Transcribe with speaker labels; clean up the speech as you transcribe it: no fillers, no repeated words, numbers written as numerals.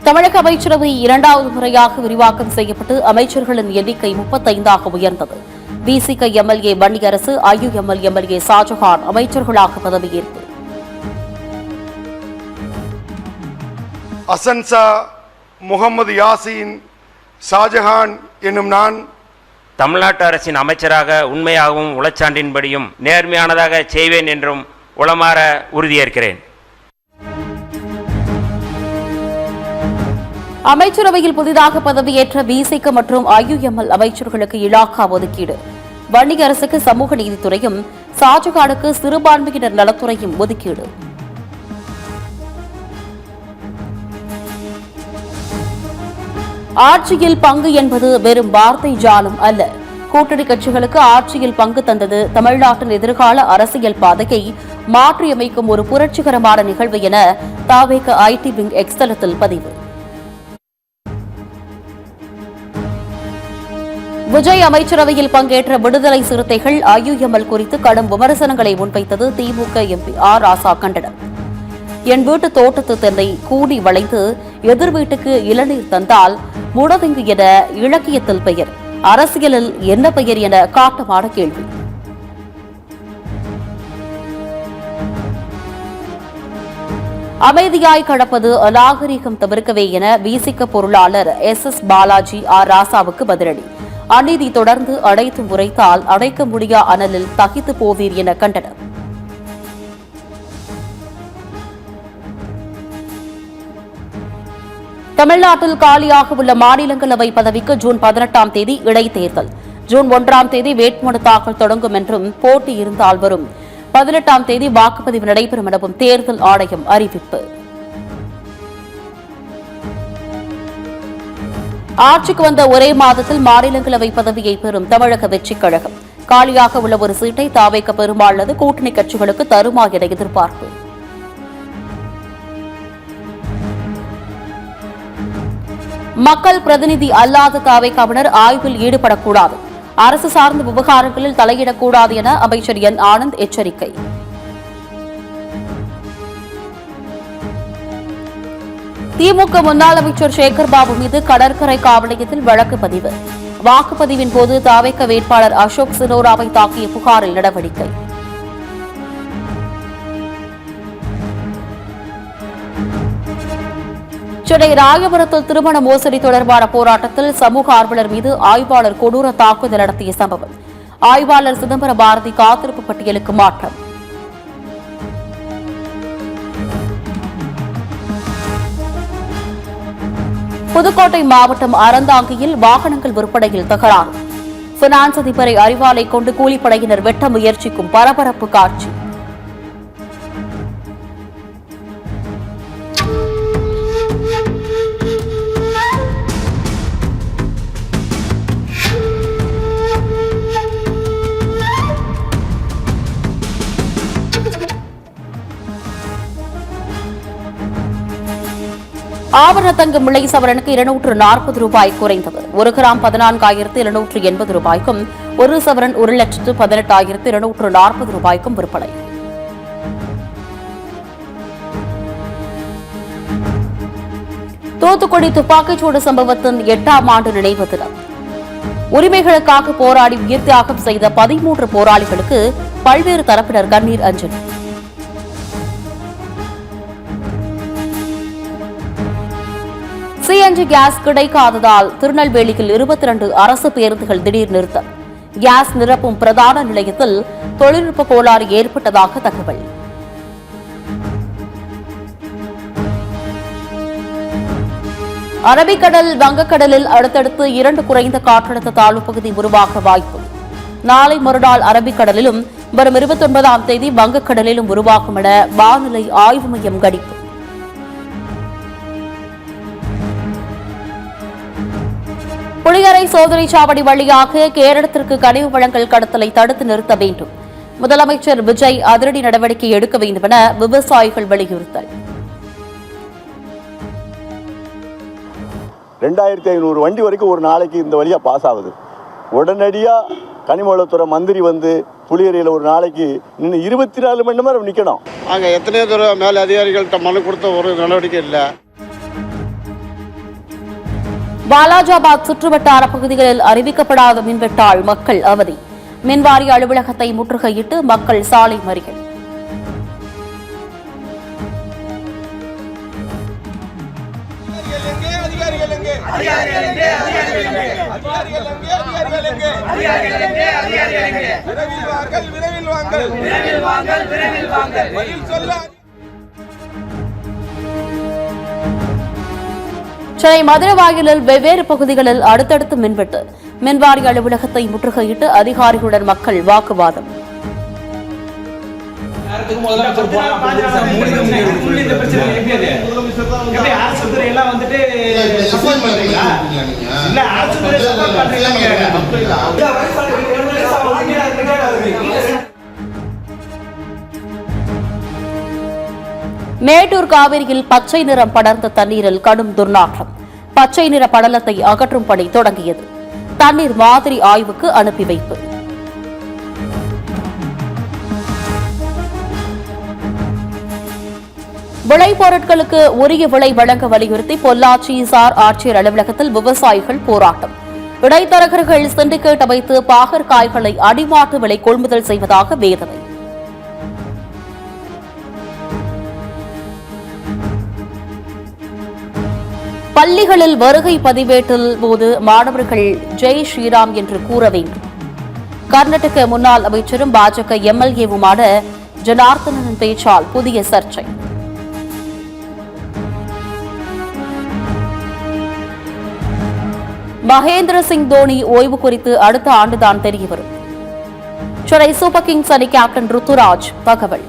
Speaker 1: தமிழக அமைச்சரவை இரண்டாவது முறையாக விரிவாக்கம் செய்யப்பட்டு அமைச்சர்களின் எண்ணிக்கை 35ஆக உயர்ந்தது. விசிக MLA Vanniyarasu, IUML MLA Shahjahan அமைச்சர்களாக பதவியேற்பு.
Speaker 2: அசன்சா முகமது யாசின் ஷாஜஹான் என்னும் நான்
Speaker 3: தமிழ்நாட்டு அரசின் அமைச்சராக உண்மையாகவும் உளச்சான்றின்படியும் நேர்மையானதாக செய்வேன் என்றும் உளமாற உறுதியேற்கிறேன்.
Speaker 1: அமைச்சரவையில் புதிதாக பதவியேற்ற விசிக மற்றும் ஐயுஎம்எல் அமைச்சர்களுக்கு இலாகா ஒதுக்கீடு. வன்னியரசுக்கு சமூக நீதித்துறையும், ஷாஜஹானுக்கு சிறுபான்மையினர் நலத்துறையும் ஒதுக்கீடு. ஆட்சியில் பங்கு என்பது வெறும் வார்த்தை ஜாலம் அல்ல. கூட்டணி கட்சிகளுக்கு ஆட்சியில் பங்கு தந்தது தமிழ்நாட்டின் எதிர்கால அரசியல் பாதையை மாற்றியமைக்கும் ஒரு புரட்சிகரமான நிகழ்வு என தவேக ஐடி விங் எக்ஸ் தளத்தில் பதிவு. விஜய் அமைச்சரவையில் பங்கேற்ற விடுதலை சிறுத்தைகள் ஐயுஎம்எல் குறித்து கடும் விமர்சனங்களை முன்வைத்தது திமுக எம்பி ஆர் ராசா கண்டனம். என் வீட்டு தோட்டத்து தென்னை கூடி வளைந்து எதிர் வீட்டுக்கு இளநீர் தந்தால் முடதிங்கு என இலக்கியத்தில் பெயர், அரசியலில் என்ன பெயர் என காட்டமான கேள்வி. அமைதியாய் கடப்பது அநாகரிகம் தவிர்க்கவே என விசிக பொருளாளர் எஸ் பாலாஜி ஆர் ராசாவுக்கு பதிலடி. அநீதி தொடர்ந்து அடைத்து உரைத்தால் அடைக்க முடியா அனலில் தகித்து போவீர் என கண்டனம். தமிழ்நாட்டில் காலியாக உள்ள மாநிலங்களவை பதவிக்கு ஜூன் 18ஆம் தேதி இடைத்தேர்தல். ஜூன் 1ஆம் தேதி வேட்புமனு தாக்கல் தொடங்கும் என்றும், போட்டி இருந்தால் வரும் 18ஆம் தேதி வாக்குப்பதிவு நடைபெறும் எனவும் தேர்தல் ஆணையம் அறிவிப்பு. ஆட்சிக்கு வந்த ஒரே மாதத்தில் மாநிலங்களவை பதவியை பெறும் தமிழக வெற்றிக் கழகம். காலியாக உள்ள ஒரு சீட்டை தவேக பெறுமா அல்லது கூட்டணி கட்சிகளுக்கு தருமா என எதிர்பார்ப்பு. மக்கள் பிரதிநிதி அல்லாத தவேகவினர் ஆய்வில் ஈடுபடக்கூடாது, அரசு சார்ந்த விவகாரங்களில் தலையிடக்கூடாது என அமைச்சர் என் ஆனந்த் எச்சரிக்கை. திமுக முன்னாள் அமைச்சர் சேகர் பாபு மீது கடற்கரை காவல் நிலையத்தில் வழக்கு பதிவு. வாக்குப்பதிவின் போது தவேக வேட்பாளர் அசோக் சினோராவை தாக்கிய புகாரில் நடவடிக்கை. சென்னை ராயபுரத்தில் திருமண மோசடி தொடர்பான போராட்டத்தில் சமூக ஆர்வலர் மீது ஆய்வாளர் கொடூர தாக்குதல் நடத்திய சம்பவம். ஆய்வாளர் சிதம்பர பாரதி காத்திருப்பு பட்டியலுக்கு மாற்றம். புதுக்கோட்டை மாவட்டம் அறந்தாங்கியில் வாகனங்கள் விற்பனையில் தகராறு. பினான்ஸ் அதிபரை அறிவாலை கொண்டு கூலிப்படையினர் வெட்ட முயற்சிக்கும் பரபரப்பு காட்சி. ஆபரண தங்கம் விலை சவரனுக்கு 240 ரூபாய் குறைந்தது. 1 கிராம் 14,780 ரூபாய்க்கும், 1 சவரன் 1,18,240 ரூபாய்க்கும் விற்பனை. தூத்துக்குடி துப்பாக்கிச்சூடு சம்பவத்தின் 8ஆம் ஆண்டு நினைவு தினம். உரிமைகளுக்காக போராடி உயிர் தியாகம் செய்த 13 போராளிகளுக்கு பல்வேறு தரப்பினர் கண்ணீர் அஞ்சலி. சிஎன்ஜி கேஸ் கிடைக்காததால் திருநெல்வேலியில் 22 அரசு பேருந்துகள் திடீர் நிறுத்தம். கேஸ் நிரப்பும் பிரதான நிலையத்தில் தொழில்நுட்ப கோளாறு ஏற்பட்டதாக தகவல். அரபிக்கடல், வங்கக்கடலில் அடுத்தடுத்து 2 குறைந்த காற்றழுத்த தாழ்வு பகுதி உருவாக வாய்ப்பு. நாளை மறுநாள் அரபிக்கடலிலும் வரும் 29ஆம் தேதி வங்கக்கடலிலும் உருவாகும் என வானிலை ஆய்வு மையம் கணிப்பு. புளியரை சோதனை சாவடி வழியாக கேரளத்திற்கு கனிம வளங்கள் கடத்தலை தடுத்து நிறுத்த வேண்டும். முதலமைச்சர் விஜய் அதிரடி நடவடிக்கை எடுக்க வேண்டும் என விவசாயிகள் வலியுறுத்தல்.
Speaker 4: 2500 வண்டி வரைக்கும் ஒரு நாளைக்கு இந்த வழியாக பாஸ் ஆகுது. உடனடியாக கனிமவளத்துறை மந்திரி வந்து புளியரையில் ஒரு நாளைக்கு இன்னும் 24 மணி நேரம் நிற்கணும்.
Speaker 5: அங்கே எத்தனையோ தூரம் மேலே அதிகாரிகள்கிட்ட மனு கொடுத்த ஒரு நடவடிக்கை இல்லை.
Speaker 1: வாலாஜாபாத் சுற்றுவட்டார பகுதிகளில் அறிவிக்கப்படாத மின்வெட்டால் மக்கள் அவதி. மின்வாரிய அலுவலகத்தை முற்றுகையிட்டு மக்கள் சாலை மறியல். சென்னை மதுரவாயிலில் வெவ்வேறு பகுதிகளில் அடுத்தடுத்து மின்வெட்டு. மின்வாரிய அலுவலகத்தை முற்றுகையிட்டு அதிகாரிகளுடன் மக்கள் வாக்குவாதம். மேட்டூர் காவிரியில் பச்சை நிறம் படர்ந்த தண்ணீரில் கடும் துர்நாற்றம். பச்சை நிற படலத்தை அகற்றும் பணி தொடங்கியது. தண்ணீர் மாதிரி ஆய்வுக்கு அனுப்பி வைப்பு. விளைபொருட்களுக்கு உரிய விலை வழங்க வலியுறுத்தி பொள்ளாச்சி சார் ஆட்சியர் அலுவலகத்தில் விவசாயிகள் போராட்டம். இடைத்தரகர்கள் சிண்டிகேட் அமைத்து பாகற்காய்களை அடிமாட்டு விலை கொள்முதல் செய்வதாக வேதனை. பள்ளிகளில் வருகை பதிவேட்டில் போது மாணவர்கள் ஜெய் ஸ்ரீராம் என்று கூற வேண்டும். கர்நாடக முன்னாள் அமைச்சரும் பாஜக எம்எல்ஏவுமான ஜனார்த்தனன் பேச்சால் புதிய சர்ச்சை. மகேந்திர சிங் தோனி ஓய்வு குறித்து அடுத்த ஆண்டுதான் தெரியவரும். சென்னை சூப்பர் கிங்ஸ் அணி கேப்டன் ருத்துராஜ் தகவல்.